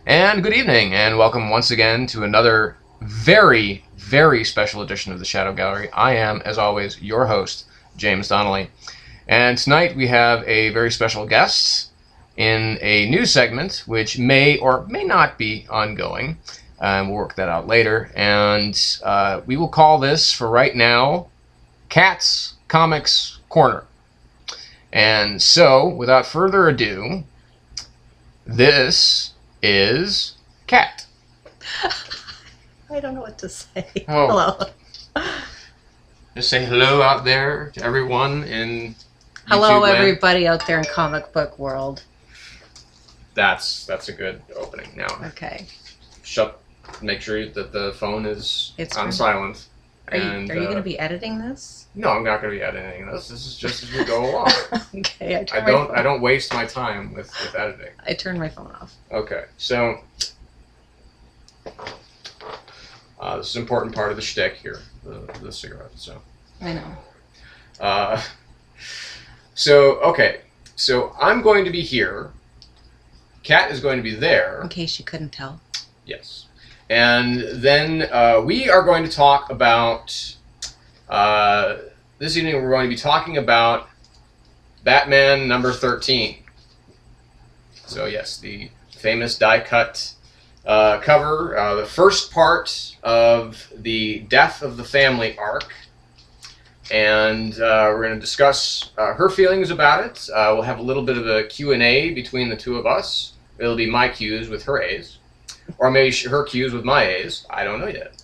And good evening, and welcome once again to another very, very special edition of the Shadow Gallery. I am, as always, your host, James Donnelly. And tonight we have a very special guest in a new segment, which may or may not be ongoing. We'll work that out later. And we will call this, for right now, Cat's Comics Corner. And so, without further ado, this is Cat. I don't know what to say. Oh. Hello. Just say hello out there to everyone in Hello, YouTube land. everybody out there in comic book world. That's a good opening. Now, Okay. make sure that the phone is It's on fine. silent. Are you going to be editing this? No, I'm not going to be editing this. This is just as we go along. Okay. I don't waste my time with editing. I turned my phone off. Okay, so this is an important part of the shtick here, the cigarette. So I know. So I'm going to be here. Kat is going to be there. In case you couldn't tell. Yes. And then we are going to talk about, this evening we're going to be talking about Batman number 13. So yes, the famous die-cut cover, the first part of the Death of the Family arc. And we're going to discuss her feelings about it. We'll have a little bit of a Q&A between the two of us. It'll be my Q's with her A's. Or maybe her Q's with my A's. I don't know yet.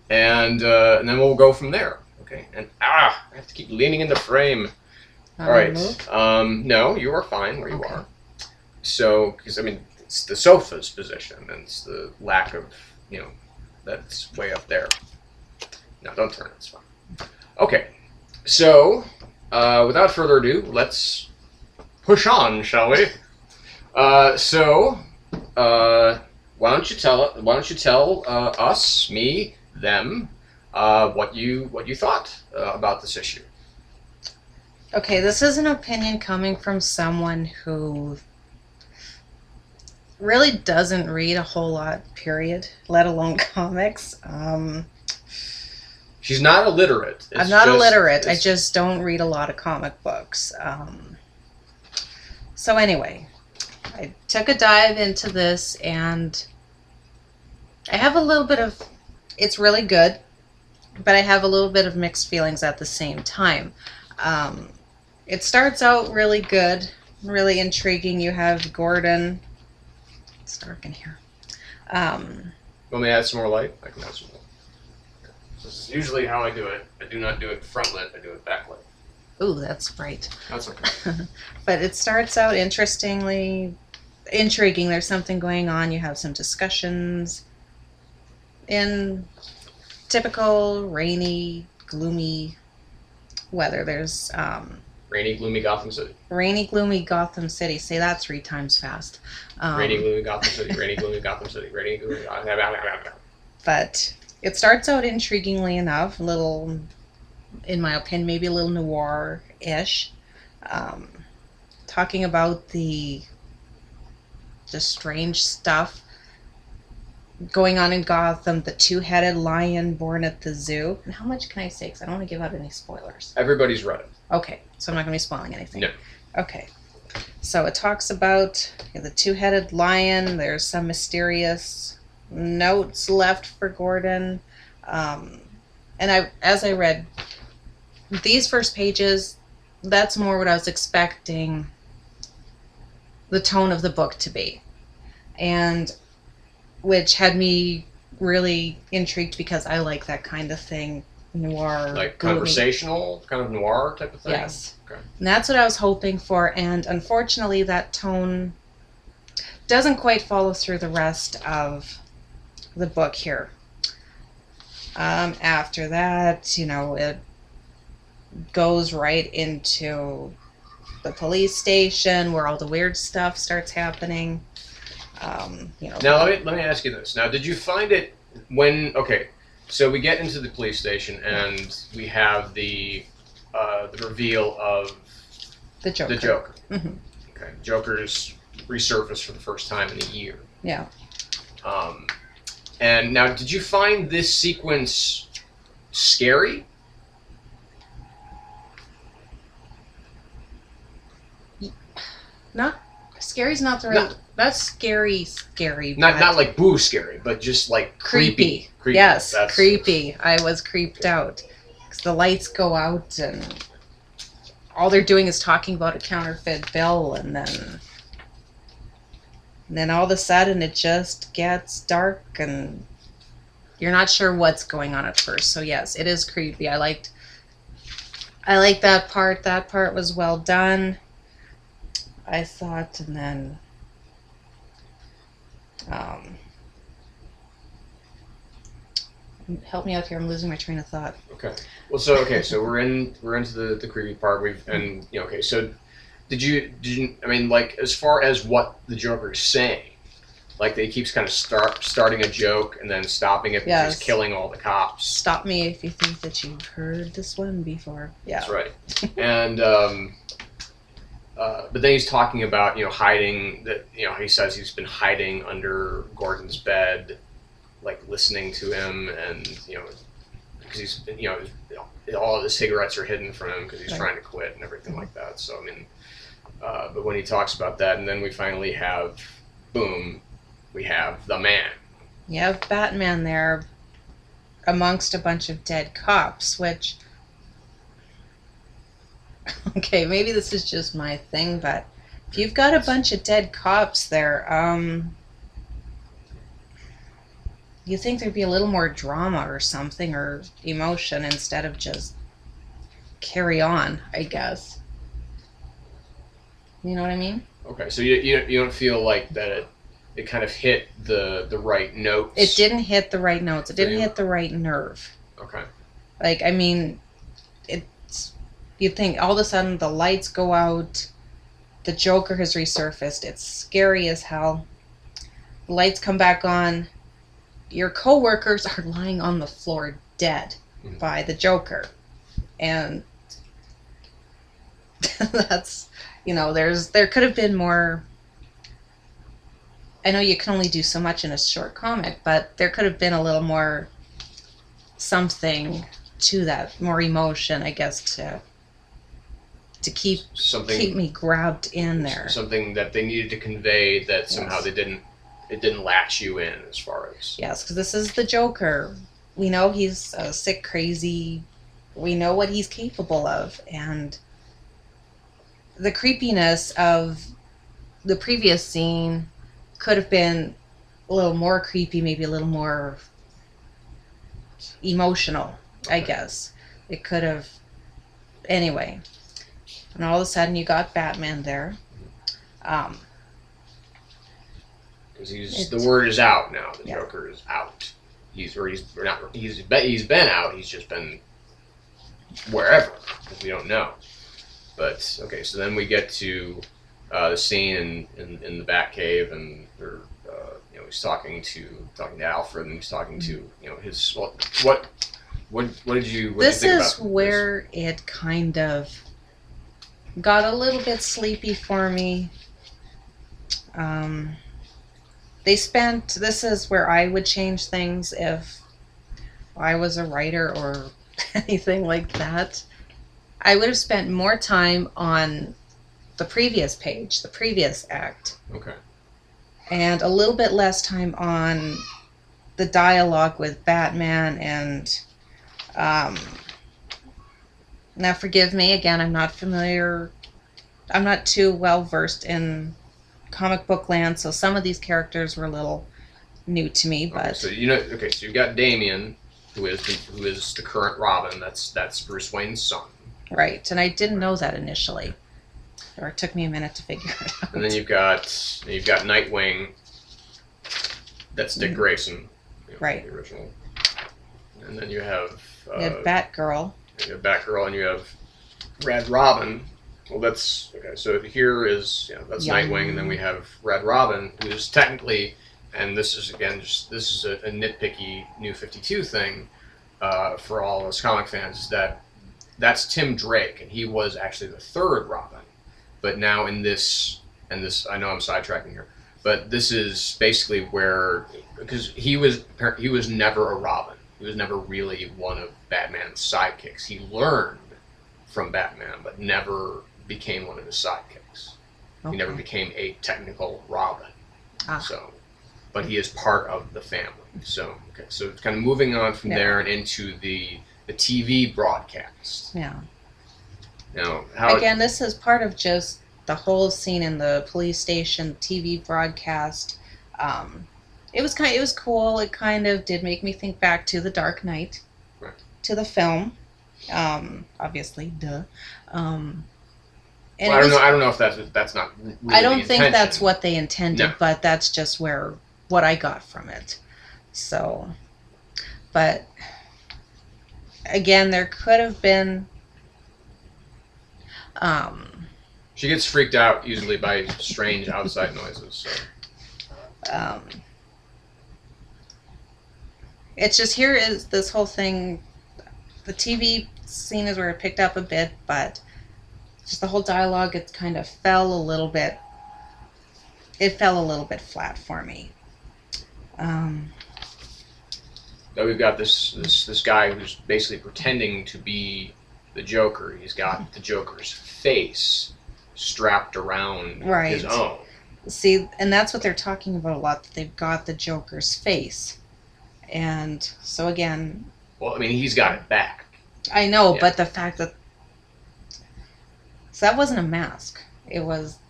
And then we'll go from there. Okay. And I have to keep leaning in the frame. All right. No, you are fine where you are. So, because I mean, it's the sofa's position, and it's the lack of, that's way up there. No, don't turn it. It's fine. Okay. So, without further ado, let's push on, shall we? Why don't you tell us, me, them, what you thought about this issue? Okay, this is an opinion coming from someone who really doesn't read a whole lot, period, let alone comics. She's not illiterate. I'm not illiterate. I just don't read a lot of comic books. So anyway, I took a dive into this, and I have a little bit of, it's really good, but I have a little bit of mixed feelings at the same time. It starts out really good, really intriguing. You have Gordon. It's dark in here. Want me to add some more light? I can add some more. This is usually how I do it. I do not do it front lit. I do it back lit. Ooh, that's bright. That's okay. But it starts out intriguing. There's something going on. You have some discussions in typical rainy, gloomy weather. There's Rainy, gloomy Gotham City. rainy, gloomy Gotham City. Say that 3 times fast. Rainy, gloomy Gotham City. Rainy, gloomy Gotham City. Rainy, gloomy Gotham. But it starts out intriguingly enough, a little, in my opinion, maybe a little noir-ish. Talking about the strange stuff going on in Gotham, the 2-headed lion born at the zoo. And how much can I say? Because I don't want to give out any spoilers. Everybody's read it. Okay, so I'm not going to be spoiling anything. No. Okay. So it talks about the 2-headed lion. There's some mysterious notes left for Gordon. And as I read these first pages, that's more what I was expecting the tone of the book to be. And which had me really intrigued because I like that kind of thing, noir. Like gloomy. conversational, kind of noir type of thing? Yes. Okay. And that's what I was hoping for, and unfortunately that tone doesn't quite follow through the rest of the book here. After that, it goes right into the police station where all the weird stuff starts happening. Now let me ask you this. Now, did you find it when? Okay, so we get into the police station and we have the reveal of the Joker. The Joker. Mm-hmm. Okay, Joker's resurfaced for the first time in a year. Yeah. And now, did you find this sequence scary? Not scary's not the right. That's scary. Not like boo scary, but just like creepy. Yes, creepy. I was creeped out because the lights go out and all they're doing is talking about a counterfeit bill, and then all of a sudden it just gets dark and you're not sure what's going on at first. So yes, it is creepy. I liked that part. That part was well done, I thought. And then help me out here. I'm losing my train of thought. Okay. Well, so we're into the creepy part. Okay. So did you? I mean, like, as far as what the Joker is saying, like, that he keeps kind of starting a joke and then stopping it because he's killing all the cops. Stop me if you think that you've heard this one before. Yeah. That's right. And but then he's talking about hiding. That he says he's been hiding under Gordon's bed, like listening to him, and because he's all of the cigarettes are hidden from him because he's trying to quit and everything like that. So I mean, but when he talks about that, and then we finally have, boom, we have the man. You have Batman there amongst a bunch of dead cops, which, okay, maybe this is just my thing, but if you've got a bunch of dead cops there, you think there'd be a little more drama or something, or emotion, instead of just carry on, I guess. You know what I mean? Okay, so you don't feel like that it kind of hit the right notes? It didn't hit the right notes. It didn't hit the right nerve. Okay. Like, I mean, you'd think all of a sudden the lights go out, the Joker has resurfaced, it's scary as hell, the lights come back on, your co-workers are lying on the floor dead by the Joker. And that's, there could have been more. I know you can only do so much in a short comic, but there could have been a little more something to that, more emotion, I guess, to keep me grabbed in there. Something that they needed to convey that somehow it didn't latch you in, as far as. Yes, because this is the Joker. We know he's sick, crazy. We know what he's capable of, and the creepiness of the previous scene could have been a little more creepy, maybe a little more emotional, I guess. It could have. Anyway. And all of a sudden you got Batman there. Because the word is out now. The Joker is out. He's been out. He's just been wherever, because we don't know. But okay, so then we get to the scene in the Batcave, and he's talking to Alfred, and he's talking to his what did you think about this? This is where it kind of got a little bit sleepy for me. This is where I would change things if I was a writer or anything like that. I would have spent more time on the previous page, the previous act. Okay. And a little bit less time on the dialogue with Batman and now forgive me again, I'm not too well versed in comic book land, so some of these characters were a little new to me, but so you've got Damian, who is the current Robin. That's Bruce Wayne's son. Right, and I didn't know that initially, or it took me a minute to figure it out. And then you've got Nightwing. That's Dick Grayson, right? The original. And then you have Batgirl. You have Batgirl, and you have Red Robin. Well, that's okay. So here is that's Nightwing, and then we have Red Robin, who is technically, and this is again this is a nitpicky New 52 thing for all us comic fans, is that's Tim Drake, and he was actually the third Robin. But now in this, I know I'm sidetracking here, but this is basically where because he was never a Robin. He was never really one of Batman's sidekicks. He learned from Batman, but never became one of his sidekicks. Okay. He never became a technical Robin. Ah. So, but he is part of the family. So, okay, so it's kind of moving on from there and into the TV broadcast. Yeah. Now, how again, this is part of just the whole scene in the police station, TV broadcast. It was cool. It kind of did make me think back to The Dark Knight, right, to the film. Obviously, duh. And well, I don't know if that's not really I don't the think intention. that's what they intended, No. but that's just what I got from it. So, but again, there could have been. She gets freaked out usually by strange outside noises. So. It's just here is this whole thing. The TV scene is where it picked up a bit, but just the whole dialogue, it kind of fell a little bit. It fell a little bit flat for me. Now we've got this guy who's basically pretending to be the Joker. He's got the Joker's face strapped around his own. See, and that's what they're talking about a lot, that they've got the Joker's face. And so again... Well, I mean, he's got it back. I know, but the fact that... So that wasn't a mask. It was...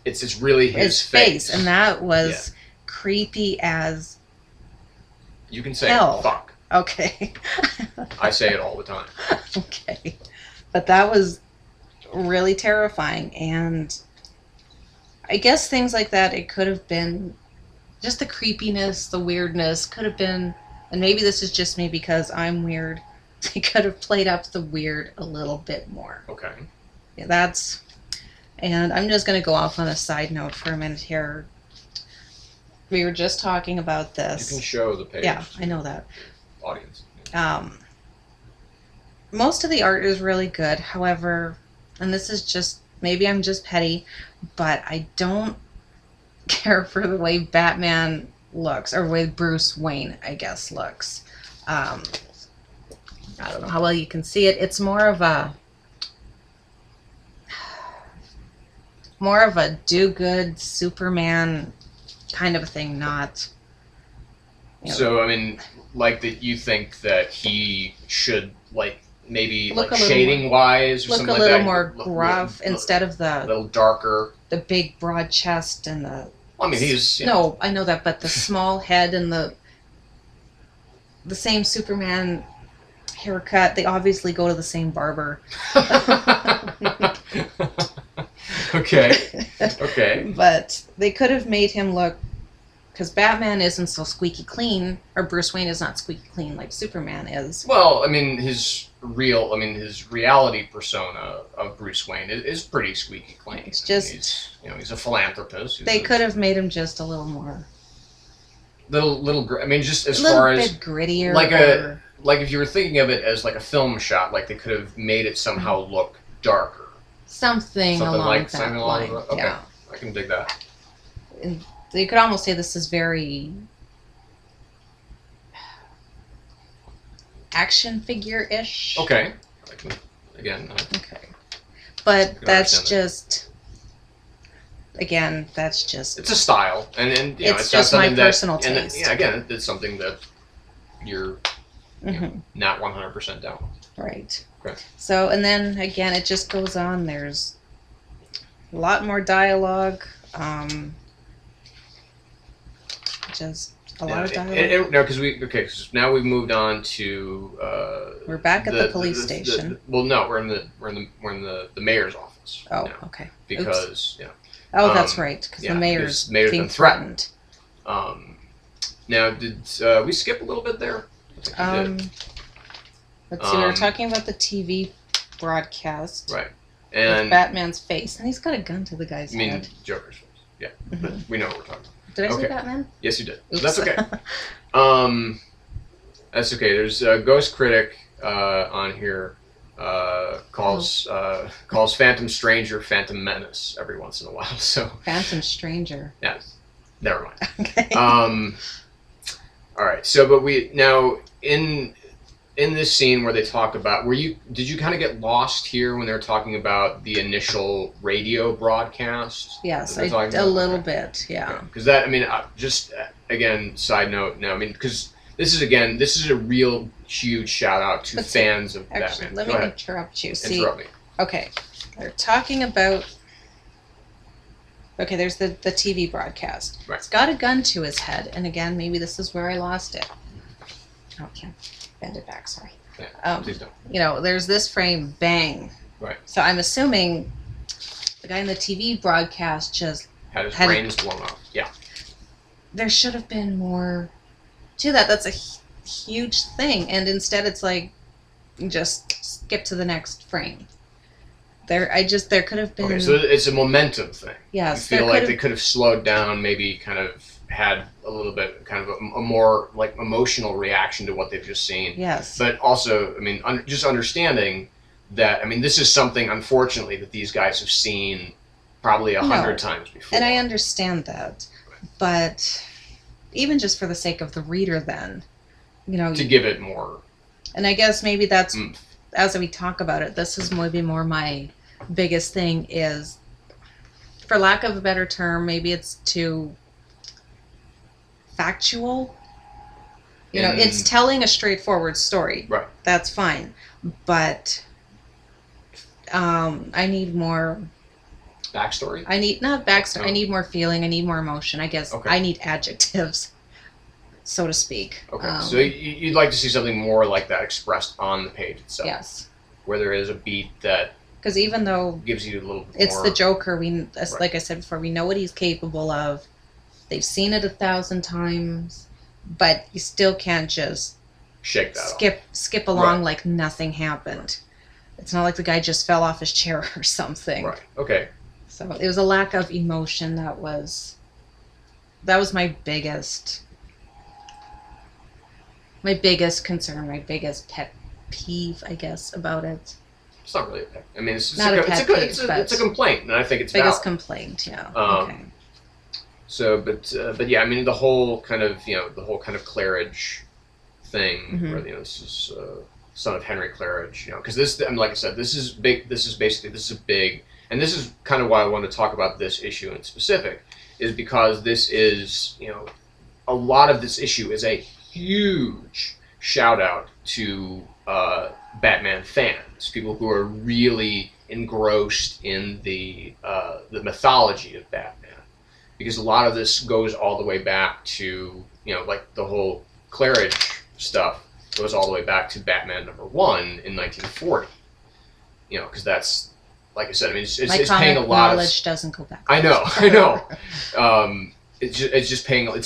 It's really his face. And that was creepy as... You can say hell. Fuck. Okay. I say it all the time. Okay. But that was really terrifying, and I guess things like that, it could have been just the creepiness, the weirdness could have been, and maybe this is just me because I'm weird, they could have played up the weird a little bit more. Okay. Yeah, and I'm just going to go off on a side note for a minute here. We were just talking about this. You can show the page. Yeah, I know that. Audience. Most of the art is really good. However, and this is just, maybe I'm just petty, but I don't care for the way Batman looks, or the way Bruce Wayne, I guess, looks. I don't know how well you can see it. It's more of a do-good Superman kind of a thing, not... So, I mean, like that you think that he should, like, maybe look like shading wise or look something a like that. little more gruff instead of a little darker. the big broad chest and the... Well, I mean, he's... No, I know that, but the small head and the same Superman haircut, they obviously go to the same barber. Okay. Okay. But they could have made him look... Because Batman isn't so squeaky clean, or Bruce Wayne is not squeaky clean like Superman is. Well, I mean, his reality persona of Bruce Wayne is pretty squeaky clean. It's just... I mean, he's a philanthropist. They could have made him just a little more... I mean, just as a little far as... bit grittier. Like if you were thinking of it as like a film shot, like they could have made it somehow look darker. Something along that line. Okay, yeah. I can dig that. And you could almost say this is very action figure-ish. Okay. Okay. But that's just... Again, that's just... It's a style, and you know, it's not just my something that, personal taste. And, again, it's something that you're not 100% down with. Right. Okay. So, and then again, it just goes on. There's a lot more dialogue. Just a lot of dialogue. No, because now we've moved on to. We're back at the police station. Well, no, we're in the mayor's office. Oh, now, okay. Because Oh, that's right. Because the mayor's being been threatened. Now, did we skip a little bit there? I think we did. Let's see. We were talking about the TV broadcast. Right. And And Batman's face, and he's got a gun to the guy's I mean, head. Joker's face. Yeah, but we know what we're talking about. Did I say Okay. Batman? Yes, you did. Oops. That's okay. That's okay. There's a Ghost Critic on here calls Phantom Stranger Phantom Menace every once in a while. So Phantom Stranger. yeah, never mind. Okay. All right. So, but we now in this scene where they talk about, did you kind of get lost here when they were talking about the initial radio broadcast? Yes, a little bit, yeah. Because that, I mean, just again, side note now, I mean, because this is a real huge shout out to fans of Batman. Let me interrupt you. See, interrupt me. Okay, they're talking about. Okay, there's the TV broadcast. Right. It's got a gun to his head, and again, maybe this is where I lost it. Okay, bend it back. Sorry. Yeah, please don't. You know, there's this frame, bang. Right. So I'm assuming the guy in the TV broadcast just had his brains blown off. Yeah. There should have been more to that. That's a huge thing, and instead it's like just skip to the next frame. There could have been. Okay, so it's a momentum thing. Yes. You feel like they could have slowed down, maybe kind of had a little bit, kind of a more like emotional reaction to what they've just seen. Yes. But also, I mean, just understanding that, I mean, this is something, unfortunately, that these guys have seen probably 100 times before. And I understand that, but even just for the sake of the reader, then, you know, to give it more. And I guess maybe that's. As we talk about it, this is maybe more my biggest thing is, for lack of a better term, maybe it's too factual. You know, it's telling a straightforward story. Right. That's fine. But I need more backstory. Not backstory. No. I need more feeling. I need more emotion. I guess I need adjectives, so to speak. Okay, so you'd like to see something more like that expressed on the page itself. Yes. Where there is a beat that, because even though gives you a little bit it's more, the Joker, like I said before, we know what he's capable of. They've seen it 1,000 times, but you still can't just shake that skip along like nothing happened. It's not like the guy just fell off his chair or something. Right. Okay. So it was a lack of emotion that was my biggest concern, my biggest pet peeve, I guess, about it. It's not really a pet. I mean, it's a complaint, and I think it's biggest valid. Complaint. Yeah. Okay. So, but yeah, I mean, the whole kind of Claridge thing, where this is son of Henry Claridge, because this, I mean, like I said, this is big. This is big, and this is kind of why I wanted to talk about this issue in specific, is because this is, a lot of this issue is a huge shout out to Batman fans, people who are really engrossed in the mythology of Batman, because a lot of this goes all the way back to like the whole Claridge stuff goes all the way back to Batman #1 in 1940. Because that's, like I said, I mean, it's paying a lot of knowledge doesn't go back. I know. It's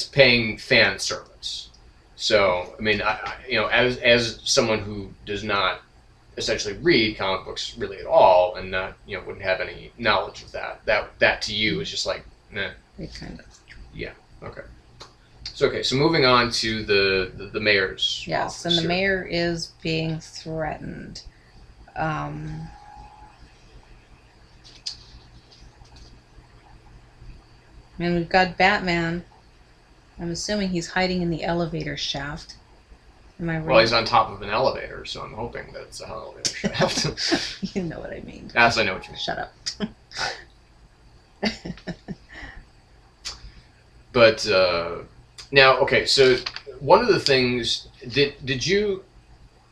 paying fan service. So, I mean, as someone who does not essentially read comic books really at all, and not, wouldn't have any knowledge of that to you is just like, nah. It kind of. Yeah. Okay. So moving on to the mayor's. Yes, and the mayor is being threatened. And we've got Batman. I'm assuming he's hiding in the elevator shaft. Am I right? Well, he's on top of an elevator, so I'm hoping that it's an elevator shaft. You know what I mean. Yes, I know what you mean. Shut up. But now, okay, so one of the things, did you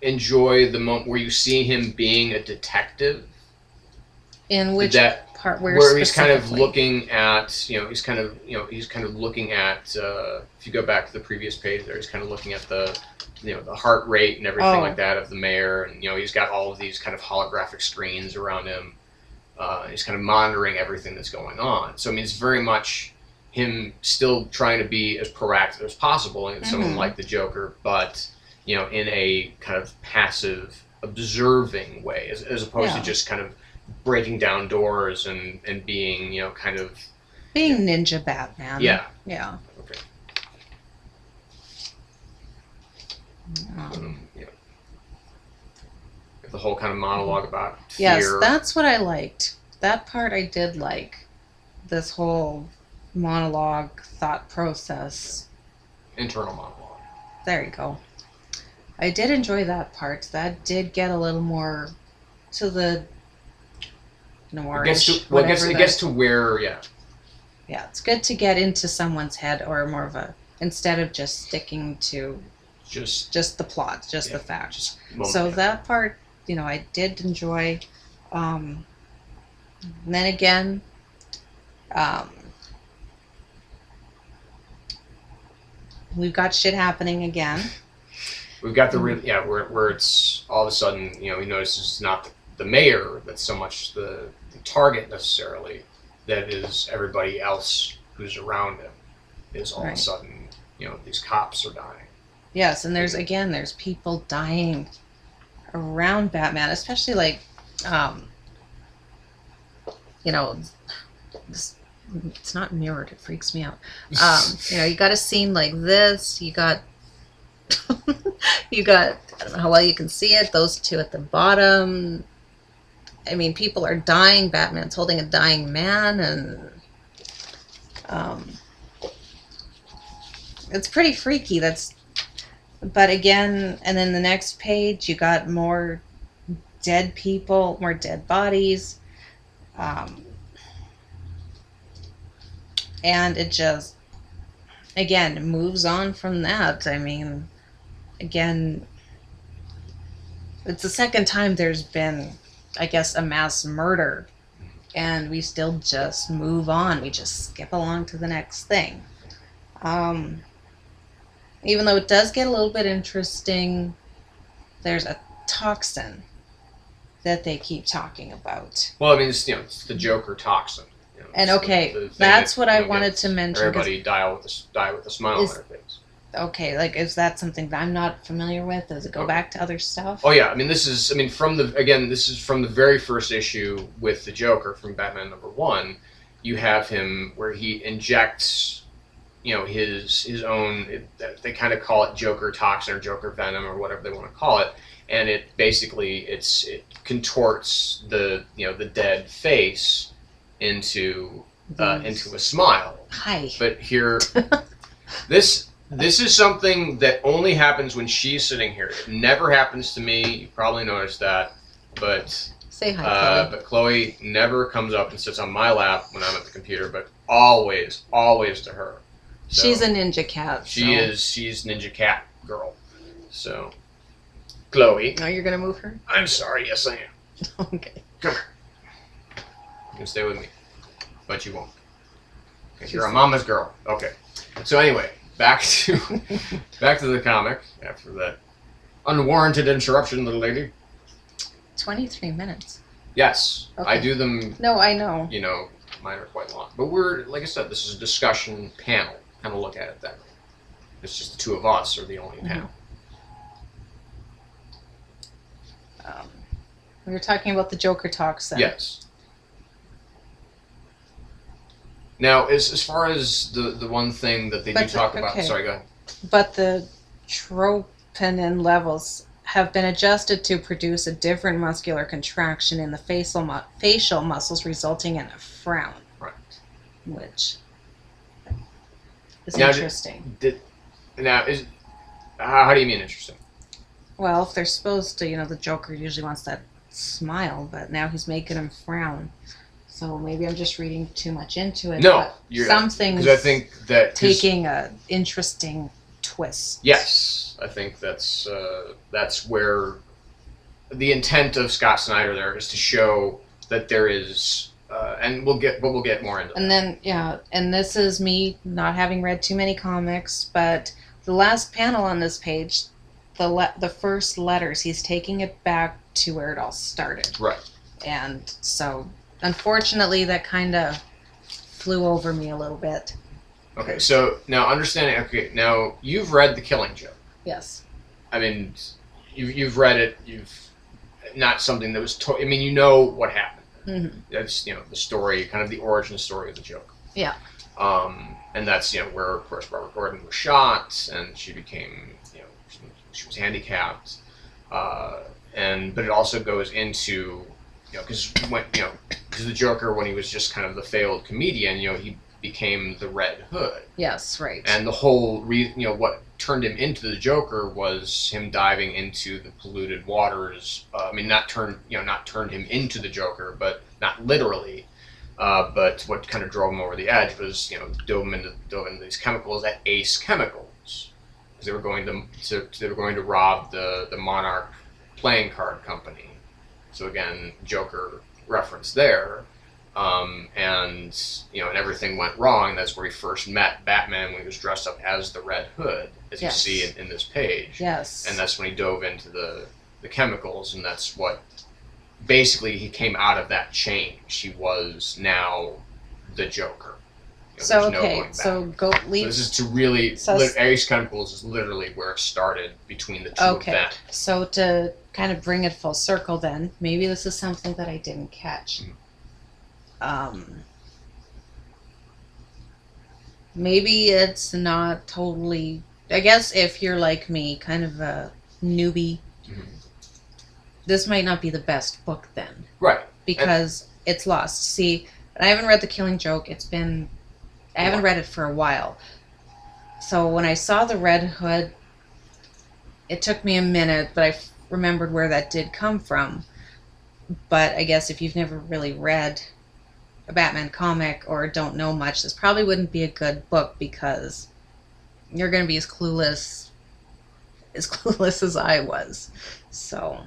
enjoy the moment where you see him being a detective? In which part? Where he's kind of looking at, he's kind of looking at, if you go back to the previous page there, he's kind of looking at the heart rate and everything like that of the mayor, and he's got all of these kind of holographic screens around him. He's kind of monitoring everything that's going on. So I mean, it's very much him still trying to be as proactive as possible, and someone like the Joker, but in a kind of passive, observing way, as opposed to just kind of breaking down doors and being kind of being Ninja Batman. Yeah. Okay. The whole kind of monologue about fear. Yes, that's what I liked. That part I did like. This whole monologue, thought process. Internal monologue. there you go. I did enjoy that part. That did get a little more to the noirish. It gets to where, yeah. Yeah, it's good to get into someone's head, or more of a, instead of just sticking to just the plot, just the facts. So that part, I did enjoy. And then again, we've got shit happening again. We've got the where it's all of a sudden, he notices it's not the mayor that's so much the target necessarily, that is everybody else who's around him is all of a sudden, these cops are dying. Yes, and there's people dying around Batman, especially like, it's not mirrored. It freaks me out. You got a scene like this. You got, I don't know how well you can see it. Those two at the bottom. I mean, people are dying. Batman's holding a dying man, and it's pretty freaky. But again, and then the next page, you got more dead people, more dead bodies. And it just, again, moves on from that. I mean, again, it's the second time there's been, I guess, a mass murder, and we still just move on. We just skip along to the next thing. Even though it does get a little bit interesting, there's a toxin that they keep talking about. Well, I mean, it's the Joker toxin. And okay, that's what I wanted to mention. Everybody die with a smile on their face. Okay, like, is that something that I'm not familiar with? Does it go back to other stuff? Oh yeah, this is from the very first issue with the Joker from Batman #1. You have him where he injects, his own. They kind of call it Joker toxin or Joker venom or whatever they want to call it, and it contorts the dead face into a smile. Hi. But here, this is something that only happens when she's sitting here. It never happens to me. You probably noticed that. But say hi, Chloe. But Chloe never comes up and sits on my lap when I'm at the computer, but always to her. So she's a ninja cat. She's ninja cat girl. So, Chloe. Oh, you're gonna move her? I'm sorry. Yes, I am. Okay. Come here. You can stay with me, but you won't. Okay, you're a mama's girl. Okay. So anyway, back to the comic after that unwarranted interruption, little lady. 23 minutes. Yes, okay. I do them. No, I know. Mine are quite long, but like I said, this is a discussion panel. Kind of look at it that way. It's just the two of us are the only panel. We were talking about the Joker toxin. Yes. Now, as far as the one thing that they do talk about... Sorry, go ahead. But the troponin levels have been adjusted to produce a different muscular contraction in the facial muscles, resulting in a frown. Right. Which is interesting. How do you mean interesting? Well, if they're supposed to, the Joker usually wants that smile, but now he's making him frown. So maybe I'm just reading too much into it. No, something's I think that taking an interesting twist. Yes, I think that's where the intent of Scott Snyder there is to show that there is, and we'll get more into. And then and this is me not having read too many comics, but the last panel on this page, the first letters, he's taking it back to where it all started. Right. And so, unfortunately, that kind of flew over me a little bit. Okay, so now understanding. Okay, now you've read The Killing Joke. Yes. I mean, you've read it. You've not something that was. You know what happened. Mm-hmm. That's the story, kind of the origin story of the Joker. Yeah. And that's where of course Barbara Gordon was shot, and she became she was handicapped, but it also goes into because the Joker, when he was just kind of the failed comedian, he became the Red Hood. Yes, right. And the whole what turned him into the Joker was him diving into the polluted waters. Not turned him into the Joker, but not literally. But what kind of drove him over the edge was, dove into these chemicals at Ace Chemicals, because they were going to rob the Monarch playing card company. So again, Joker reference there. And everything went wrong. That's where he first met Batman, when he was dressed up as the Red Hood, as you see in this page. Yes. And that's when he dove into the chemicals, and that's what basically he came out of that change. He was now the Joker. So So this is to really Ace Chemicals is literally where it started between the two of them. So to kind of bring it full circle, then maybe this is something that I didn't catch. Maybe it's not totally, I guess if you're like me, kind of a newbie, this might not be the best book then. Right. Because it's lost. See, I haven't read The Killing Joke. I haven't read it for a while. So when I saw the Red Hood, it took me a minute, but I remembered where that did come from. But I guess if you've never really read a Batman comic or don't know much, this probably wouldn't be a good book, because you're going to be as clueless as I was. So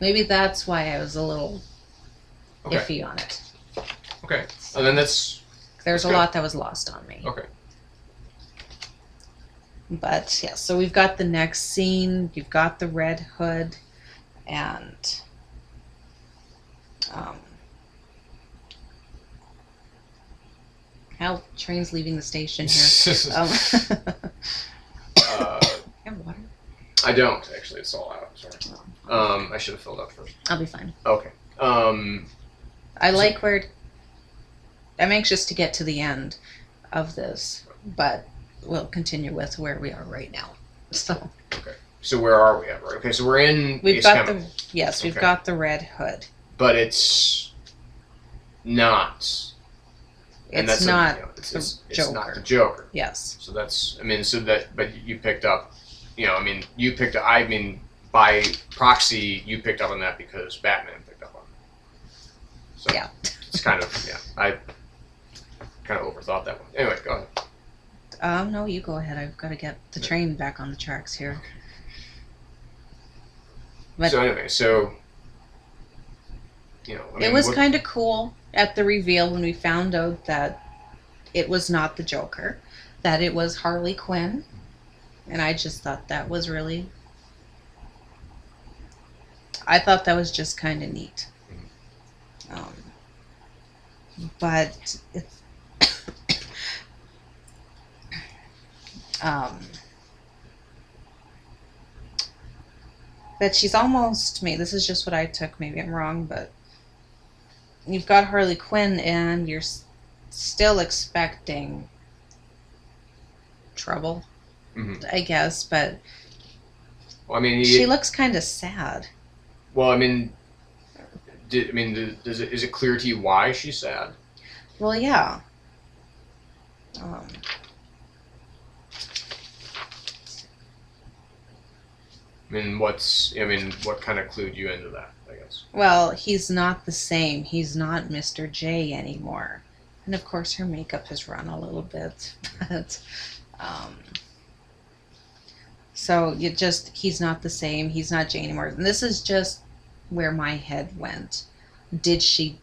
maybe that's why I was a little iffy on it. Okay. And then there's a lot that was lost on me. Okay. But yeah, so we've got the next scene. You've got the Red Hood, and train's leaving the station here. You have water? I don't, actually. It's all out. Sorry. I should have filled up first. I'll be fine. Okay. I like where... I'm anxious to get to the end of this, but we'll continue with where we are right now. So. Okay. So where are we at? Right. Okay. So we're in. We've got the Red Hood. But it's not. It's not it's not the Joker. Yes. So but you picked up, by proxy, you picked up on that because Batman picked up on it. So yeah. It's kind of, I kind of overthought that one. Anyway, go ahead. No, you go ahead. I've got to get the train back on the tracks here. Okay. But so anyway, it was kind of cool at the reveal when we found out that it was not the Joker, that it was Harley Quinn, and I just thought that was really... I thought that was just kind of neat. But it's... that she's almost... this is just what I took, maybe I'm wrong, but you've got Harley Quinn and you're still expecting trouble, I guess, but she looks kind of sad. Well, is it clear to you why she's sad? Well, yeah. What kind of clued you into that, I guess? Well, he's not the same. He's not Mr. J anymore. And of course her makeup has run a little bit, but so he's not the same. He's not J anymore. And this is just where my head went. This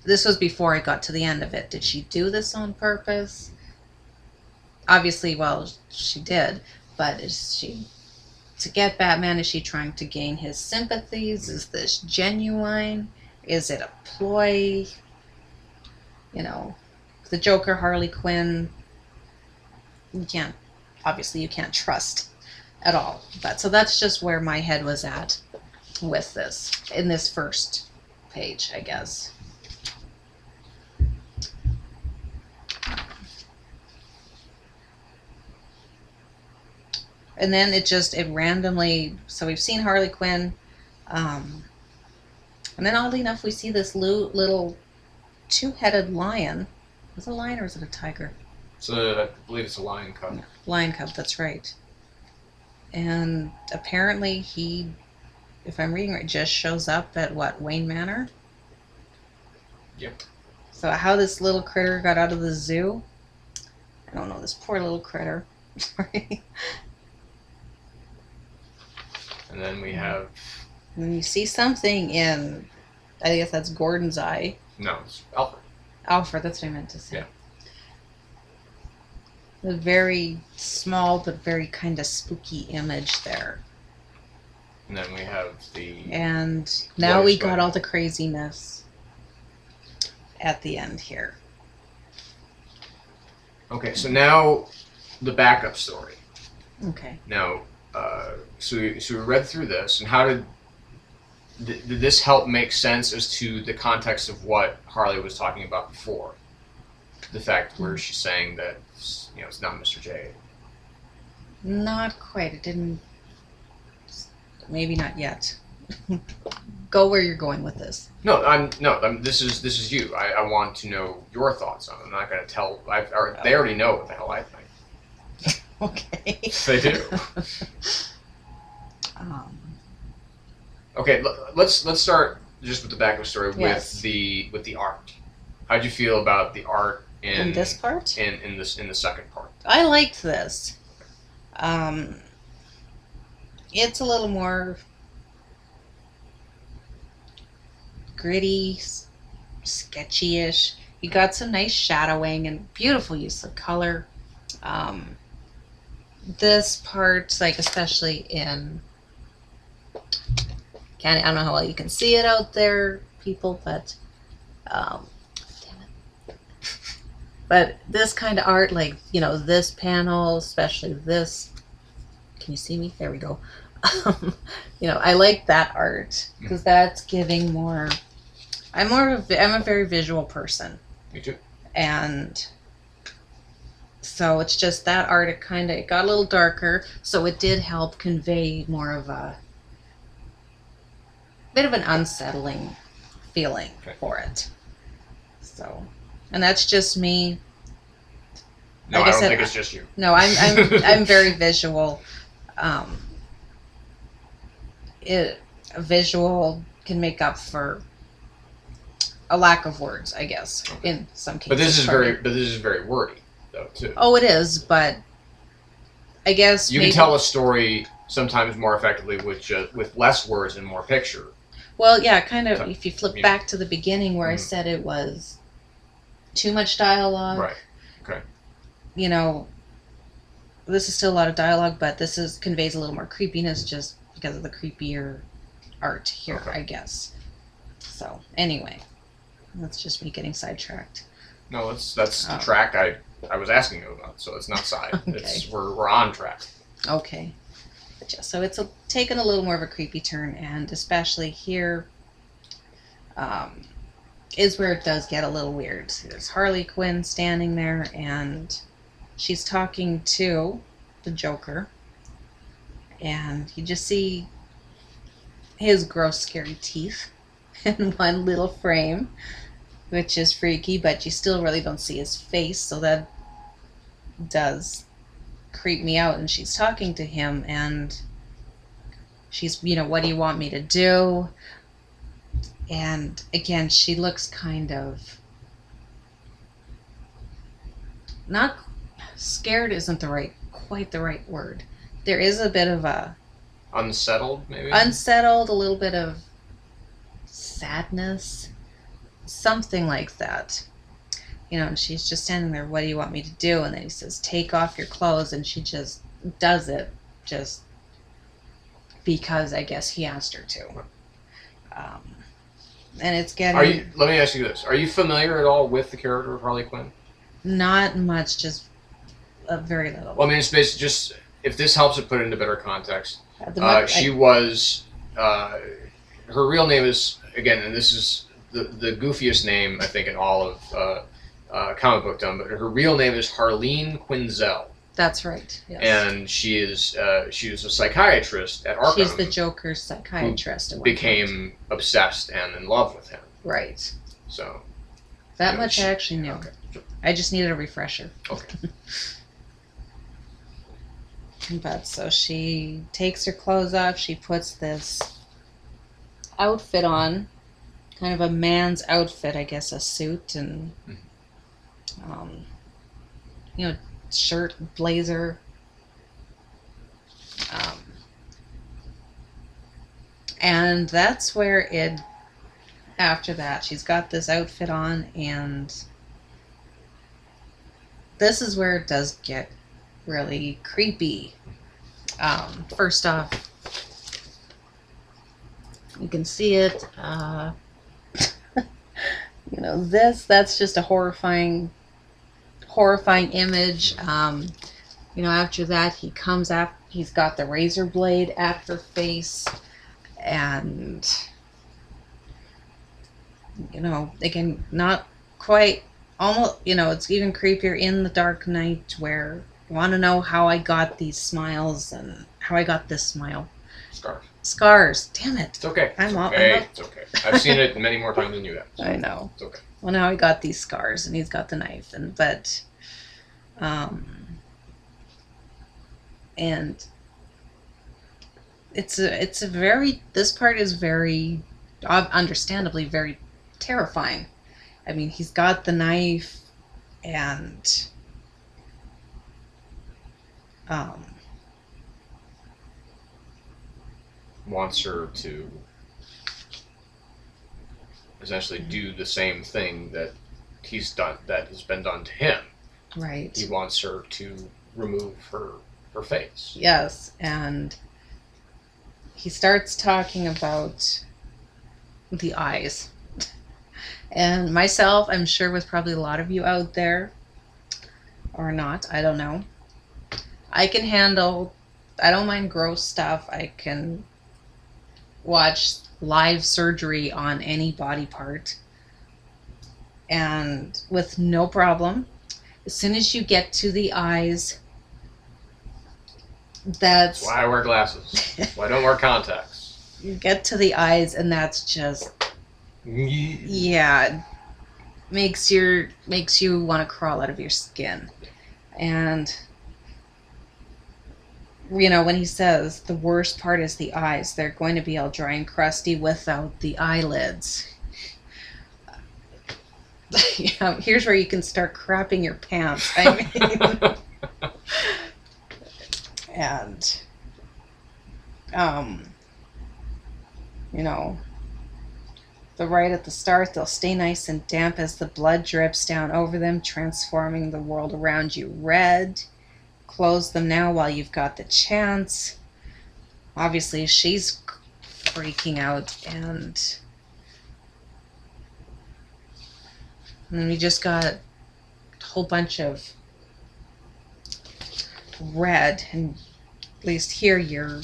was before I got to the end of it. Did she do this on purpose? Obviously, well, she did, but is she... to get Batman, is she trying to gain his sympathies? Is this genuine? Is it a ploy? The Joker, Harley Quinn, you can't trust at all. But so that's just where my head was at with this, in this first page, I guess. And then it randomly, so we've seen Harley Quinn, and then oddly enough we see this little two-headed lion Is it a lion or is it a tiger? So I believe it's a lion cub. Lion cub, that's right. And apparently he, if I'm reading right, just shows up at what, Wayne Manor? Yep. So how this little critter got out of the zoo, I don't know, this poor little critter. Sorry. And then we have... And you see something in, I guess that's Gordon's eye. No, it's Alfred. Alfred, that's what I meant to say. Yeah. A very small but very kind of spooky image there. And then we have the... And now we got all the craziness at the end here. Okay, so now the backup story. Okay. Now, so we read through this, and how did this help make sense as to the context of what Harley was talking about before? The fact where she's saying that, you know, it's not Mr. J. Not quite. It didn't. Maybe not yet. Go where you're going with this. No, this is you. I want to know your thoughts on it. I'm not going to tell. They already know what the hell I think. Okay. They do. Okay, let's start just with the backup story with the art. How'd you feel about the art in this part? In the second part. I liked this. It's a little more gritty, sketchy-ish. You got some nice shadowing and beautiful use of color. This part, like especially in, I don't know how well you can see it out there, people, but damn it. But this kind of art, like, you know, this panel, especially this. Can you see me? There we go. You know, I like that art because that's giving more. I'm a very visual person. Me too. And so it's just that art. It got a little darker, so it did help convey more of a bit of an unsettling feeling for it. So, and that's just me. No, like I don't think it's just you. No, I'm very visual. A visual can make up for a lack of words, I guess, in some cases. But this is very wordy, though, too. Oh, it is, but I guess you can tell a story sometimes more effectively with less words and more picture. Well, yeah, kind of. If you flip back to the beginning where I said it was too much dialogue, right? Okay. You know, this is still a lot of dialogue, but this conveys a little more creepiness just because of the creepier art here, I guess. So anyway, that's just me getting sidetracked. No, that's the track I was asking you about. So it's not side. Okay. We're on track. Okay. So it's taken a little more of a creepy turn, and especially here is where it does get a little weird. There's Harley Quinn standing there, and she's talking to the Joker, and you just see his gross, scary teeth in one little frame, which is freaky, but you still really don't see his face, so that does creep me out. And she's talking to him, and she's, you know, what do you want me to do? And again, she looks kind of not scared isn't quite the right word. There is a bit of a unsettled, maybe? Unsettled, a little bit of sadness, something like that. You know, and she's just standing there, what do you want me to do? And then he says, take off your clothes, and she just does it, just because I guess he asked her to. And it's getting... Let me ask you this. Are you familiar at all with the character of Harley Quinn? Not much, just very little. Well, I mean, it's basically just, if this helps it put it into better context, she was, her real name is, again, and this is the goofiest name, I think, in all of comic bookdom, but her real name is Harleen Quinzel. That's right, yes. And she was a psychiatrist at Arkham. She's the Joker's psychiatrist. Who became obsessed and in love with him. Right. So. That much I actually knew. Okay. I just needed a refresher. Okay. But so she takes her clothes off. She puts this outfit on, kind of a man's outfit, I guess, a suit and, you know, shirt, blazer. And that's where it, after that, she's got this outfit on, and this is where it does get really creepy. First off, you can see it. You know, that's just a horrifying image. You know, after that, he comes up, he's got the razor blade at her face, and, you know, again, not quite, almost, you know, it's even creepier in The Dark Knight, where you want to know how I got these smiles and how I got this smile. Scars. Damn it. It's okay. I'm It's okay. I've seen it many more times than you have. So I know. It's okay. Well, now he got these scars, and he's got the knife, and it's a very, this part is very, understandably very terrifying. I mean, he's got the knife, and wants her to essentially do the same thing that he's done, that has been done to him. Right. He wants her to remove her face. Yes, and he starts talking about the eyes. And myself, I'm sure with probably a lot of you out there, or not, I don't know. I don't mind gross stuff. I can watch live surgery on any body part, and with no problem. As soon as you get to the eyes, that's why I wear glasses. Why I don't wear contacts. You get to the eyes, and that's just, yeah, makes you want to crawl out of your skin. And, you know, when he says the worst part is the eyes, they're going to be all dry and crusty without the eyelids. Yeah, here's where you can start crapping your pants. I mean, and, you know, right at the start, they'll stay nice and damp as the blood drips down over them, transforming the world around you red. Close them now while you've got the chance. Obviously, she's freaking out, and then we just got a whole bunch of red, and at least here you're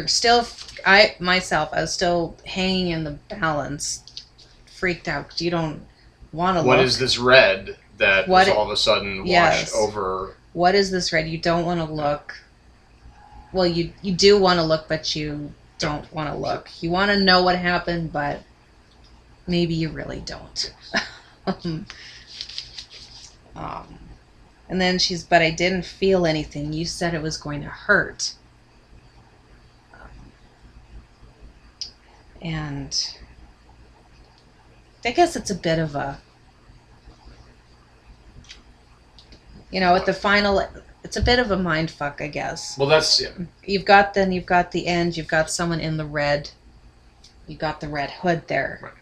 still, I was still hanging in the balance, freaked out. You don't want to look. What is this red that is all of a sudden washed over? What is this red? You don't want to look. Well, you do want to look, but you don't want to look. You want to know what happened, but maybe you really don't. And then but I didn't feel anything. You said it was going to hurt. And I guess it's a bit of a, you know, at the final, it's a bit of a mind fuck, I guess. Well, that's, yeah. You've got the end, you've got someone in the red, you got the red hood there. Right.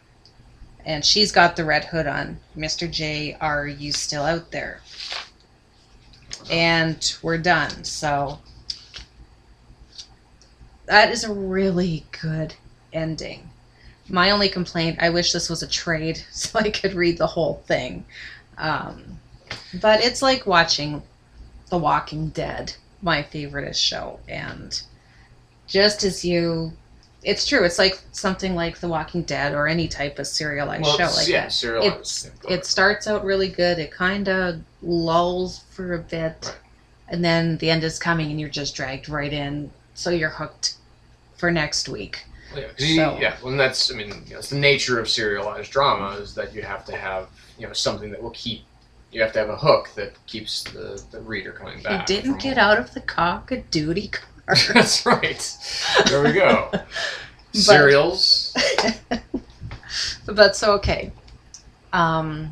And she's got the red hood on. Mr. J, are you still out there? And we're done. So that is a really good ending. My only complaint, I wish this was a trade so I could read the whole thing. But it's like watching The Walking Dead, my favorite show. And just as it's true, it's like something like The Walking Dead or any type of serialized show like that. Serialized. It starts out really good. It kind of lulls for a bit. Right. And then the end is coming and you're just dragged right in. So you're hooked for next week. Well, well, and that's, I mean, it's the nature of serialized drama is that you have to have, something that will keep. You have to have a hook that keeps the reader coming back. He didn't get out of the cock-a-doodie car. That's right. There we go. Serials. But so okay. Like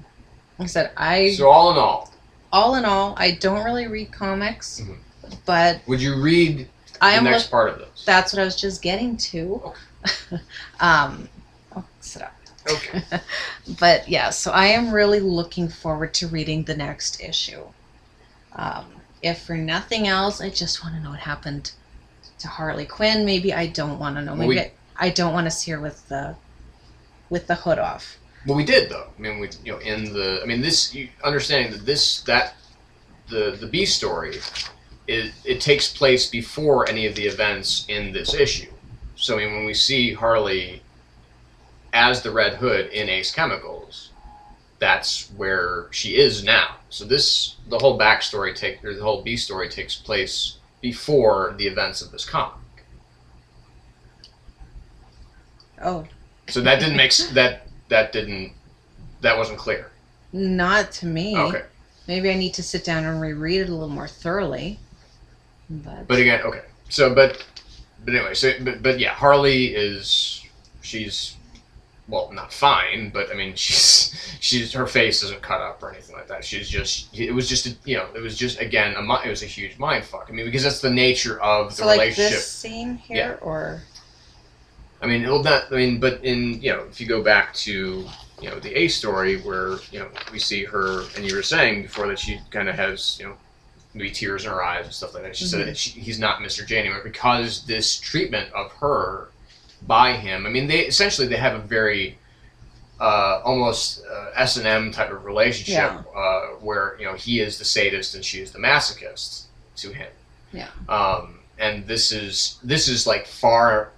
I said, So all in all, I don't really read comics, but would you read the next part of those? That's what I was just getting to. Okay. I'll sit up. Okay. But yeah, so I am really looking forward to reading the next issue. If for nothing else, I just want to know what happened to Harley Quinn. Maybe I don't want to know. Maybe I don't want to see her with the hood off. Well, we did though. I mean, understanding that the B story it takes place before any of the events in this issue. So I mean, when we see Harley as the Red Hood in Ace Chemicals, that's where she is now. So the whole backstory the whole B story takes place before the events of this comic. Oh. So that didn't make that wasn't clear. Not to me. Okay. Maybe I need to sit down and reread it a little more thoroughly. But again, okay. So but anyway, but yeah, Harley she's well, not fine, but I mean, she's her face isn't cut up or anything like that. It was just again it was a huge mind fuck. I mean, because that's the nature of the relationship. This scene here, or I mean, but in if you go back to the A story where we see her, and you were saying before that she kind of has maybe tears in her eyes and stuff like that. She said that he's not Mr. J anymore because this treatment of her by him. I mean, they have a very almost S&M type of relationship where he is the sadist and she is the masochist to him. Yeah. And this is like far.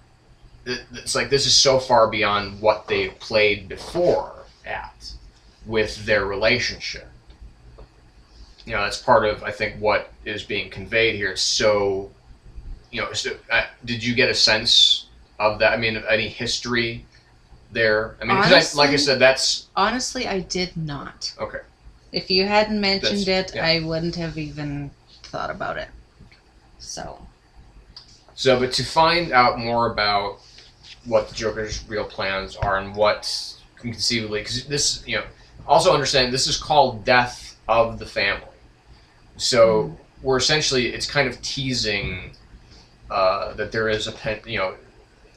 It's like this is so far beyond what they've played before with their relationship. That's part of I think what is being conveyed here. So, did you get a sense of that? I mean, any history there? I mean, honestly, like I said, that's... Honestly, I did not. Okay. If you hadn't mentioned it, I wouldn't have even thought about it. So, but to find out more about what the Joker's real plans are and what conceivably... Because this, also understand this is called Death of the Family. So, we're essentially... It's kind of teasing that there is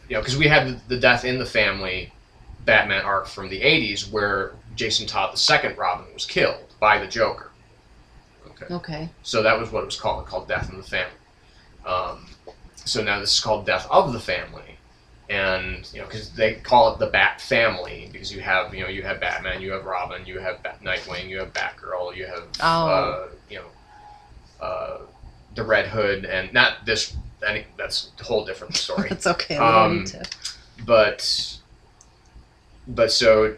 because we had the Death in the Family Batman arc from the 80s where Jason Todd, the second Robin, was killed by the Joker. Okay. So that was what it was called Death in the Family. So now this is called Death of the Family. And, because they call it the Bat Family, because you have Batman, you have Robin, you have Nightwing, you have Batgirl, you have, the Red Hood, and not this... that's a whole different story. It's okay. We don't need to. But so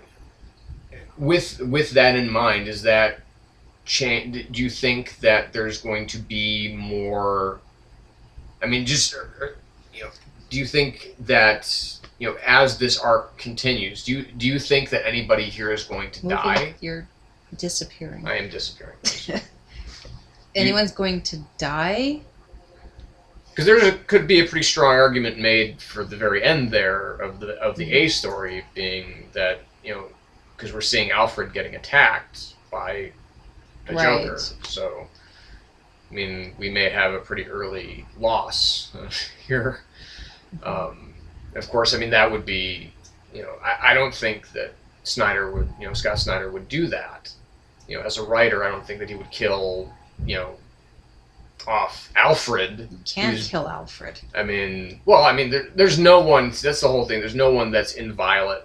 with that in mind, is that do you think that there's going to be more? I mean, do you think that as this arc continues, do you think that anybody here is going to die? You're disappearing. I am disappearing. Anyone's going to die? Because could be a pretty strong argument made for the very end there of the A story being that because we're seeing Alfred getting attacked by the Joker, so I mean we may have a pretty early loss here. Of course, I mean that would be I don't think that Snyder would Scott Snyder would do that. As a writer, I don't think that he would kill off Alfred. You can't kill Alfred. I mean, there's no one. That's the whole thing. There's no one that's inviolate.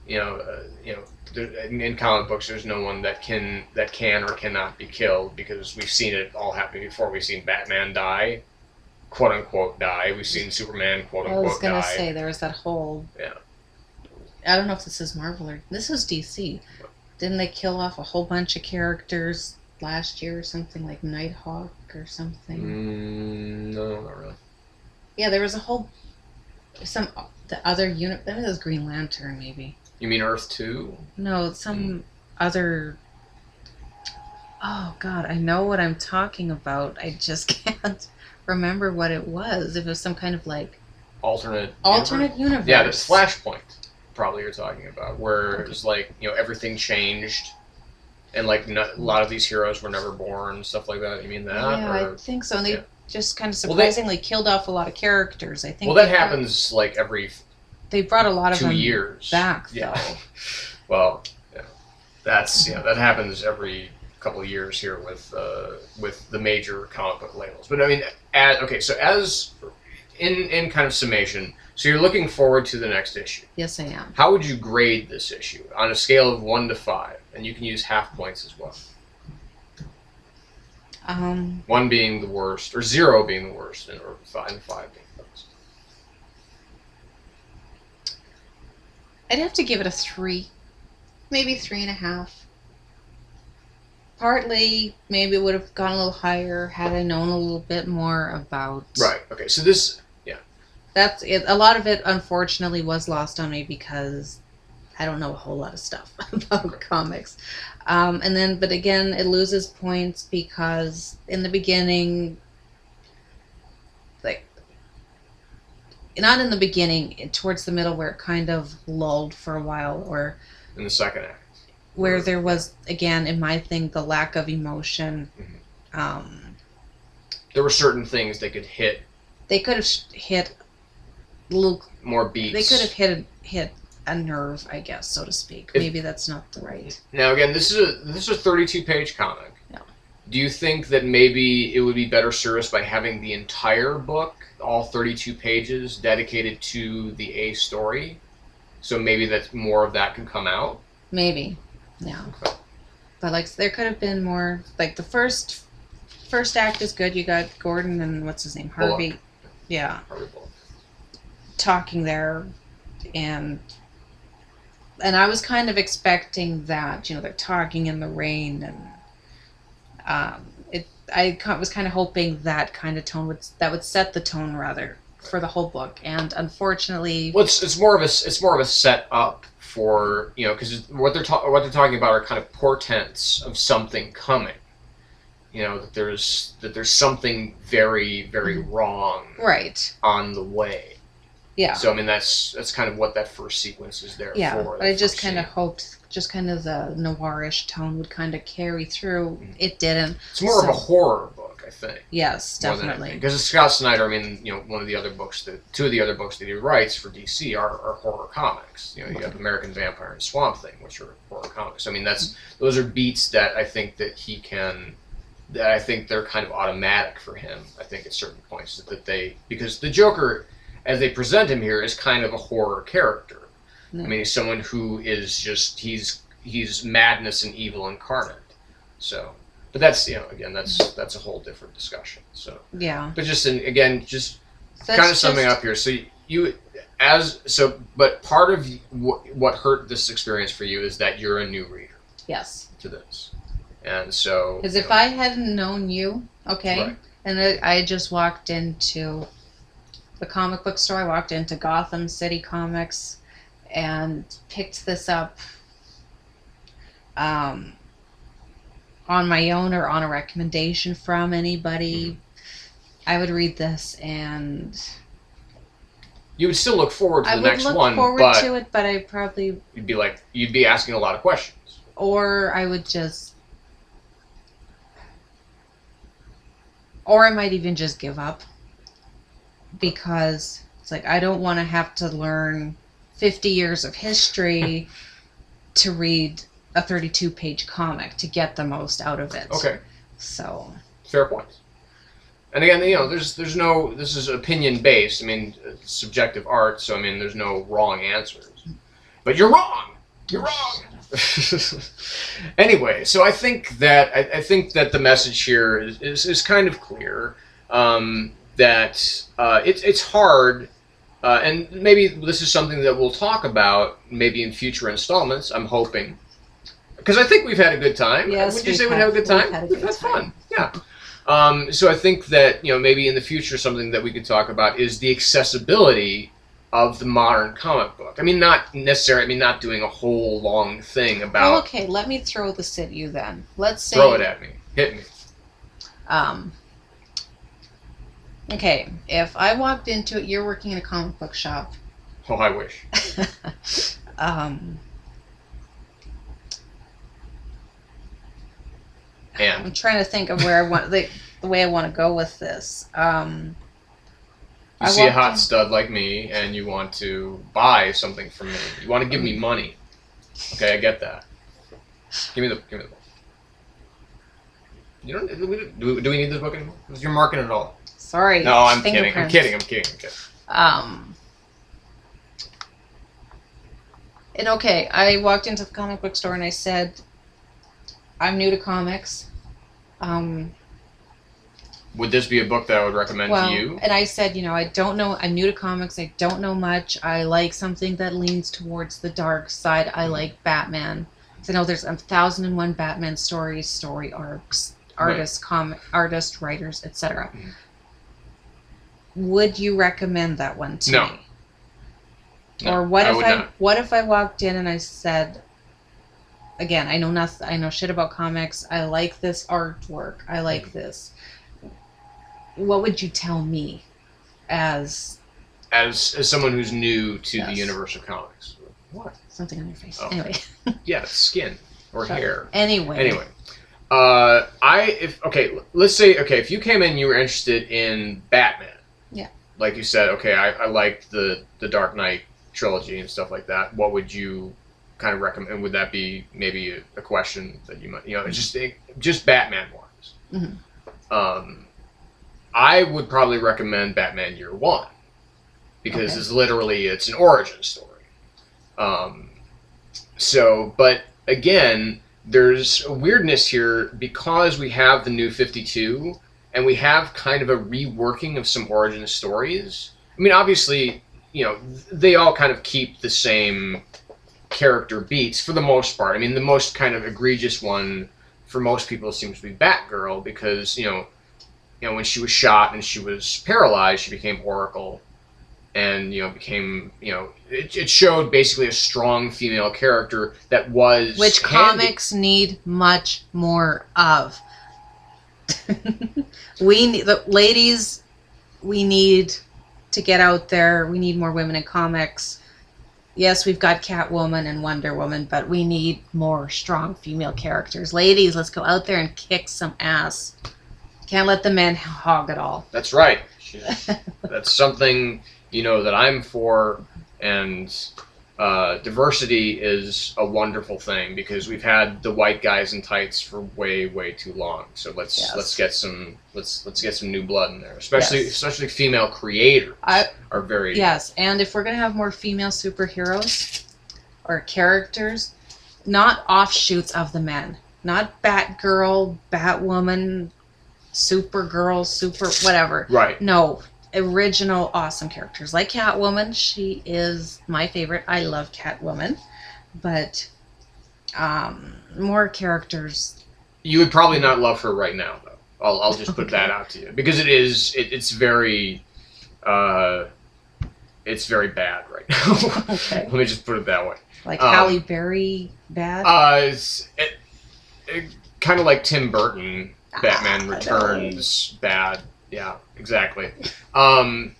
In comic books, there's no one that can or cannot be killed because we've seen it all happen before. We've seen Batman die, quote unquote die. We've seen Superman quote unquote die. I was gonna say there was that whole. Yeah. I don't know if this is Marvel or this is DC. Didn't they kill off a whole bunch of characters last year or something, like Nighthawk or something? No, not really. Yeah, there was a whole The other unit. That is Green Lantern, maybe. You mean Earth 2? No, some other. Oh God, I know what I'm talking about. I just can't remember what it was. It was some kind of like alternate universe. Yeah, this Flashpoint. Probably you're talking about, where it's like, you know, everything changed, and like a lot of these heroes were never born, stuff like that. You mean that? Yeah, or, I think so. And they just kind of Well, surprisingly killed off a lot of characters. I think. Well, that happens like every They brought a lot of 2 them years back, though. Yeah. Well, yeah, that's that happens every couple of years here with the major comic book labels. But I mean, so as in kind of summation. So you're looking forward to the next issue. Yes, I am. How would you grade this issue on a scale of 1 to 5? And you can use half points as well. 1 being the worst, or 0 being the worst, and 5 being the best. I'd have to give it a 3, maybe 3.5. Partly, maybe it would have gone a little higher had I known a little bit more about. Right. Okay. So this. That's it. A lot of it, unfortunately, was lost on me because I don't know a whole lot of stuff about comics. But again, it loses points because in the beginning, like, not in the beginning, towards the middle where it kind of lulled for a while, or in the second act, where there was, again, in my thing, the lack of emotion. Mm-hmm. There were certain things they could hit. They could have hit little more beats. They could have hit a nerve, I guess, so to speak. Maybe that's not the right. Now again, this is a 32-page comic. Yeah. Do you think that maybe it would be better serviced by having the entire book, all 32 pages, dedicated to the A story? So maybe that more of that could come out? Maybe. Yeah. Okay. But like there could have been more, like the first act is good. You got Gordon and what's his name? Harvey. Bullock. Yeah. Harvey Bullock. Talking there, and I was kind of expecting that, they're talking in the rain, and I was kind of hoping that kind of tone would set the tone rather for the whole book, and unfortunately, well, it's more of a set up for because what they're talking about are kind of portents of something coming. That there's something very, very wrong on the way. Yeah. So I mean that's kind of what that first sequence is there for. Yeah, but I just kind of hoped the noirish tone would kind of carry through. Mm-hmm. It didn't. It's more of a horror book, I think. Yes, definitely. Because Scott Snyder, I mean, one of the other books two of the other books that he writes for DC are horror comics. You have American Vampire and Swamp Thing, which are horror comics. I mean, those are beats that I think that he can. That I think they're kind of automatic for him. I think at certain points because the Joker, as they present him here, is kind of a horror character. Mm. I mean, he's someone who is just he's madness and evil incarnate. So, but that's again that's a whole different discussion. So yeah. But just kind of summing up here. So but part of what hurt this experience for you is that you're a new reader. Yes. To this. And so... Because if I hadn't known you, okay, and I just walked into the comic book store, I walked into Gotham City Comics and picked this up on my own or on a recommendation from anybody, I would read this and... You would still look forward to the next one, I would look forward to it, but I probably... You'd be asking a lot of questions. Or I would just... Or I might even just give up, because it's like I don't want to have to learn 50 years of history to read a 32-page comic to get the most out of it. Okay. So. Fair point. And again, there's no, this is opinion based. I mean, it's subjective art, so I mean, there's no wrong answers. But you're wrong. You're wrong. Anyway, so I think that the message here is kind of clear, that it's hard, and maybe this is something that we'll talk about maybe in future installments. I'm hoping, because I think we've had a good time. Yes, would you say we'd have a good time? We've had fun. Yeah. So I think that maybe in the future something that we could talk about is the accessibility of the modern comic book. I mean, not necessarily. I mean, not doing a whole long thing about. Well, okay, let me throw this at you then. Let's say Throw it at me. Hit me. Okay, if I walked into it, you're working in a comic book shop. Oh, I wish. And I'm trying to think of where I want the way I want to go with this. you see a hot stud like me, and you want to buy something from me. You want to give me money. Okay, I get that. Give me the book. You don't. Do we need this book anymore? Because you're marking it all. Sorry. No, I'm kidding. I'm kidding. And okay, I walked into the comic book store and I said, I'm new to comics. Would this be a book that I would recommend to you? And I said, you know, I don't know. I'm new to comics. I don't know much. I like something that leans towards the dark side. I like Batman. I know there's 1,001 Batman stories, story arcs, artists, artists, writers, etc. Would you recommend that one to me? No, or what if I walked in and I said, again, I know nothing. I know shit about comics. I like this artwork. I like this. What would you tell me as someone who's new to the universe of comics? What? Something on your face. Oh. Anyway. Yeah, skin or hair. Anyway. Let's say if you came in and you were interested in Batman. Yeah. Like you said, okay, I liked the Dark Knight trilogy and stuff like that. What would you kind of recommend? Would that be maybe a question that you might, just Batman wise? I would probably recommend Batman Year One because it's an origin story. But again, there's a weirdness here because we have the New 52 and we have kind of a reworking of some origin stories. I mean, obviously, they all kind of keep the same character beats for the most part. I mean, the most kind of egregious one for most people seems to be Batgirl because, when she was shot and she was paralyzed, she became Oracle. And, it showed basically a strong female character that was... Which comics need much more of. Ladies, we need to get out there. We need more women in comics. Yes, we've got Catwoman and Wonder Woman, but we need more strong female characters. Ladies, let's go out there and kick some ass. Can't let the men hog it all. That's right. That's something... that I'm for, and diversity is a wonderful thing because we've had the white guys in tights for way, way too long. So let's get some new blood in there, especially female creators are very And if we're gonna have more female superheroes or characters, not offshoots of the men, not Batgirl, Batwoman, Supergirl, whatever. Right. No. Original awesome characters like Catwoman. She is my favorite. I love Catwoman, but more characters. You would probably not love her right now, though. I'll just put that out to you because it's very bad right now. Okay. Let me just put it that way. Like Halle Berry bad. Kind of like Tim Burton. Batman Returns bad. Yeah, exactly. So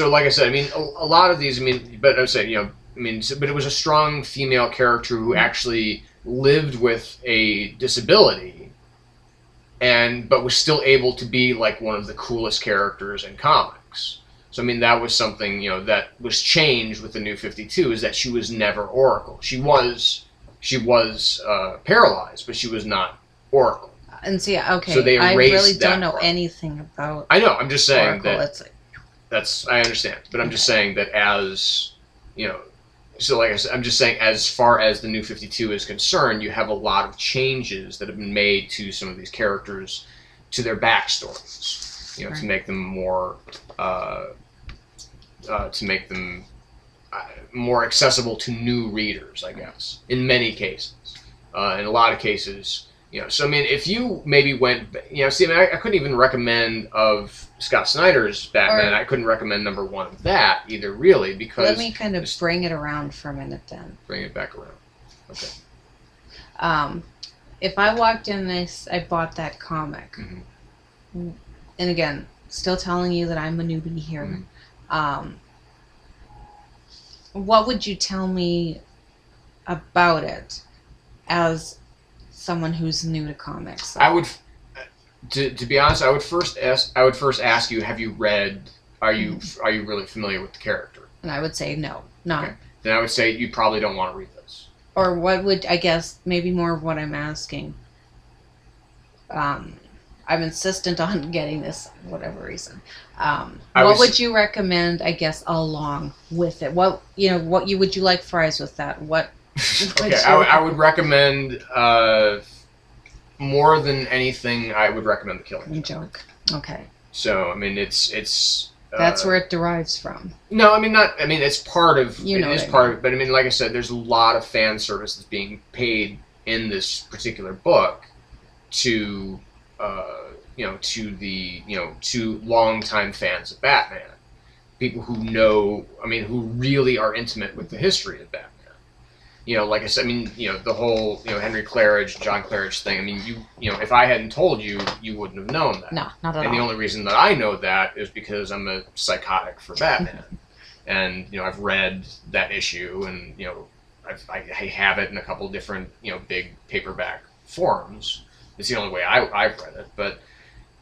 like I said, I mean, a lot of these, but I would say, but it was a strong female character who actually lived with a disability, but was still able to be like one of the coolest characters in comics. So I mean, that was something that was changed with the New 52 is that she was never Oracle. She was paralyzed, but she was not Oracle. And see, okay, so I really don't know anything about. I know. I'm just saying Oracle. That's. I understand, but I'm just saying that as so like I said, I'm just saying as far as the New 52 is concerned, you have a lot of changes that have been made to some of these characters, to their backstories, to make them more, more accessible to new readers, I guess. In many cases, in a lot of cases. You know, so I mean, if you maybe went, you know, see, I mean, I couldn't even recommend of Scott Snyder's Batman. I couldn't recommend #1 of that either, really, because let me kind of bring it around for a minute then. Bring it back around. Okay. If I walked in this, I bought that comic, and again, still telling you that I'm a newbie here. What would you tell me about it as someone who's new to comics? I would, to be honest, I would first ask you, have you read? Are you really familiar with the character? And I would say no, not. Okay. Then I would say you probably don't want to read this. Or what would, I guess, maybe more of what I'm asking. I'm insistent on getting this, for whatever reason. What would you recommend, I guess, along with it? What would you like fries with that? What? Okay, I would recommend, more than anything, I would recommend The Killing Joke. Okay. So, I mean, it's that's where it derives from. No, I mean, it's part of, it is part of it, but I mean, like I said, there's a lot of fan service that's being paid in this particular book to, to longtime fans of Batman. People who know, who really are intimate with the history of Batman. You know, like I said, the whole, Henry Claridge, John Claridge thing. If I hadn't told you, you wouldn't have known that. No, not at all. And the only reason that I know that is because I'm a psychotic for Batman. And, I've read that issue, and, I have it in a couple different, big paperback forms. It's the only way I've read it. But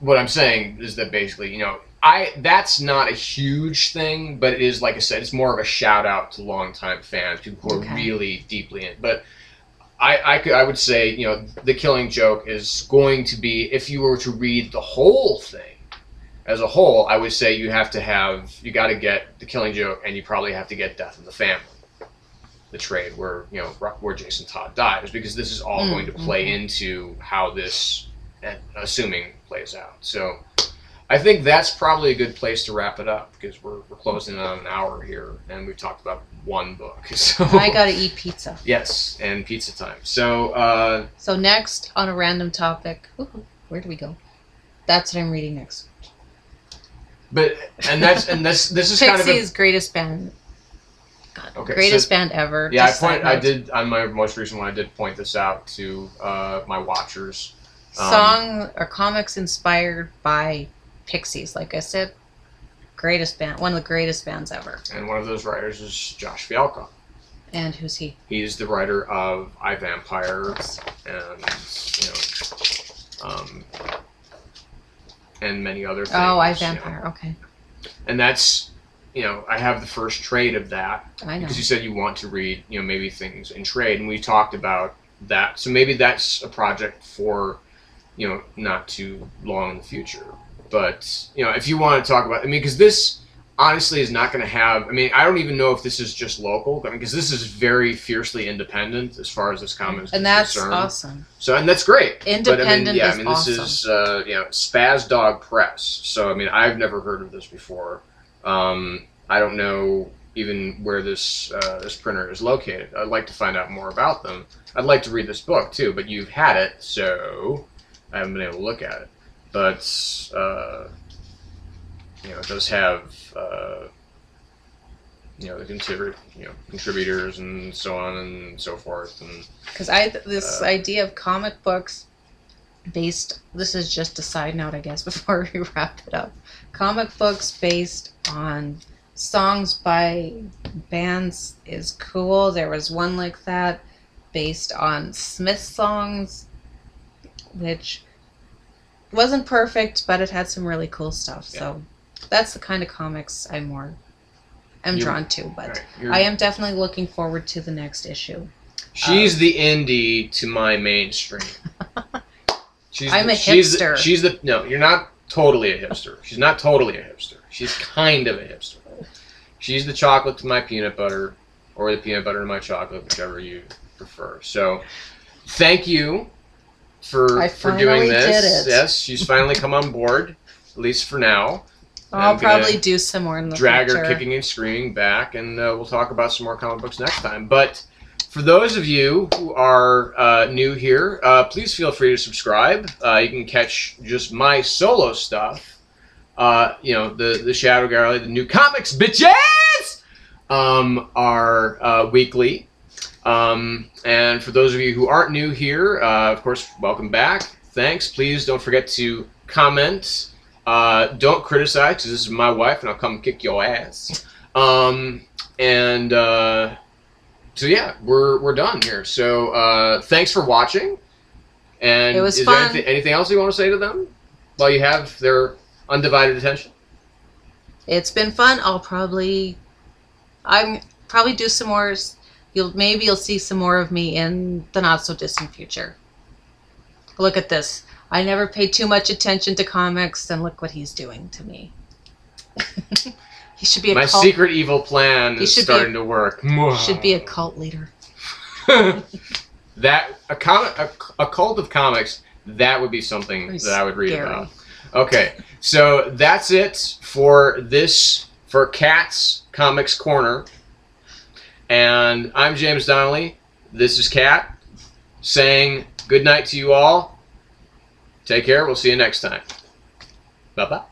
what I'm saying is that basically, that's not a huge thing, but it is, like I said, it's more of a shout out to longtime fans, people who are really deeply in. But I would say, The Killing Joke is going to be, if you were to read the whole thing as a whole, I would say you got to get The Killing Joke, and you probably have to get Death of the Family, the trade where Jason Todd dies, because this is all going to play into how this, assuming, plays out. So I think that's probably a good place to wrap it up, because we're closing in on an hour here, and we've talked about one book. So I gotta eat pizza. Yes, and pizza time. So so next on a random topic, where do we go? That's what I'm reading next. But this is kind of Pixie's greatest band. God, okay, greatest band ever. Yeah, I did on my most recent one. I did point this out to my watchers. Song or comics inspired by Pixies, like I said, greatest band, one of the greatest bands ever. And one of those writers is Josh Fialkov. And who's he? He's the writer of I, Vampire, and many other things. Oh, I, Vampire. Okay. And that's, I have the first trade of that. I know. Because you said you want to read, maybe things in trade, and we talked about that. So maybe that's a project for, not too long in the future. But, if you want to talk about, because this honestly is not going to have, I don't even know if this is just local, because this is very fiercely independent as far as this comic is concerned. And that's awesome. So, and that's great. Independent but, is this awesome. is, Spaz Dog Press. So, I've never heard of this before. I don't know even where this printer is located. I'd like to find out more about them. I'd like to read this book, too, but you've had it, so I haven't been able to look at it. But, it does have, the contributors and so on and so forth. Because this idea of comic books based, this is just a side note, I guess, before we wrap it up. Comic books based on songs by bands is cool. There was one like that based on Smith songs, which wasn't perfect, but it had some really cool stuff. Yeah. So that's the kind of comics I'm drawn to. But I am definitely looking forward to the next issue. She's the indie to my mainstream. I'm a hipster. No, you're not totally a hipster. She's not totally a hipster. She's kind of a hipster. She's the chocolate to my peanut butter, or the peanut butter to my chocolate, whichever you prefer. So, thank you for doing this. Did it. Yes, she's finally come on board, at least for now. I'll probably do some more in the future. Drag her kicking and screaming back, and we'll talk about some more comic books next time. But For those of you who are new here, please feel free to subscribe. You can catch just my solo stuff. You know, the Shadow Gallery, the new comics, bitches, are weekly. And for those of you who aren't new here, of course, welcome back. Thanks. Please don't forget to comment. Don't criticize, because this is my wife, and I'll come kick your ass. So yeah, we're done here. So thanks for watching. And it was is fun. there anything else you want to say to them while you have their undivided attention? It's been fun. I'm probably do some more. Maybe you'll see some more of me in the not so distant future. Look at this. I never paid too much attention to comics, and look what he's doing to me. He should be a cult. My secret evil plan is starting to work. Should be a cult leader. That a cult of comics, that would be something that I would read about. Okay, so that's it for Kat's Comics Corner. And I'm James Donnelly. This is Kat saying good night to you all. Take care. We'll see you next time. Bye-bye.